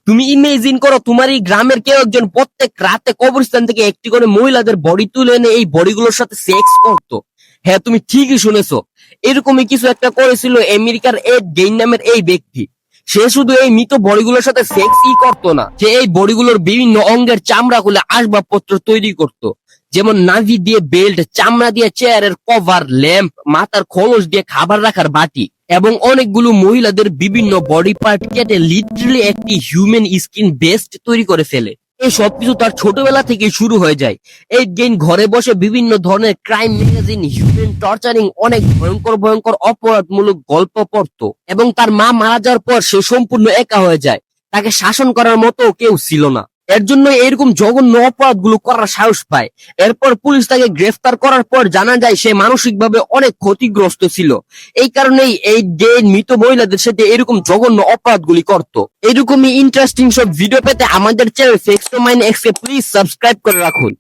তুমি ইমেজিন করো তোমার এই গ্রামের কেউ একজন প্রত্যেক রাতে কবরস্থান থেকে একটি করে মহিলাদের বডি তুলে এনে এই বডিগুলোর সাথে সেক্স করতো। হ্যাঁ, তুমি ঠিকই শুনেছো। এরকমই কিছু একটা করেছিল আমেরিকার এড গেইন নামের এই ব্যক্তি। সে শুধু এই মৃত বডিগুলোর সাথে সেক্সই করতো না, সে এই বডিগুলোর বিভিন্ন অঙ্গের চামড়া গুলো আসবাবপত্র তৈরি করত। যেমন নাভি দিয়ে বেল্ট, চামড়া দিয়ে চেয়ারের কভার, ল্যাম্প, মাথার খোলস দিয়ে খাবার রাখার বাটি এবং অনেকগুলো মহিলাদের বিভিন্ন বডি পার্ট কেটে লিটারালি একটি হিউম্যান স্কিন বেস্ট তৈরি করে ফেলে। এই সবকিছু তার ছোটবেলা থেকে শুরু হয়ে যায়। এই গেইন ঘরে বসে বিভিন্ন ধরনের ক্রাইম ম্যাগাজিন, হিউম্যান টর্চারিং, অনেক ভয়ঙ্কর ভয়ঙ্কর অপরাধমূলক গল্প পড়তো এবং তার মা মারা যাওয়ার পর সে সম্পূর্ণ একা হয়ে যায়। তাকে শাসন করার মতো কেউ ছিল না। এর জন্য এরকম জঘন্য অপরাধগুলো করার সাহস পায়। এরপর পুলিশ তাকে গ্রেফতার করার পর জানা যায় সে মানসিকভাবে অনেক ক্ষতিগ্রস্ত ছিল। এই কারণেই এই গেইন মৃত মহিলাদের সাথে এরকম জঘন্য অপরাধগুলি করত। এরকমই ইন্টারেস্টিং সব ভিডিও পেতে আমাদের চ্যানেল ফেক্সটোমাইন এক্স কে প্লিজ সাবস্ক্রাইব করে রাখুন।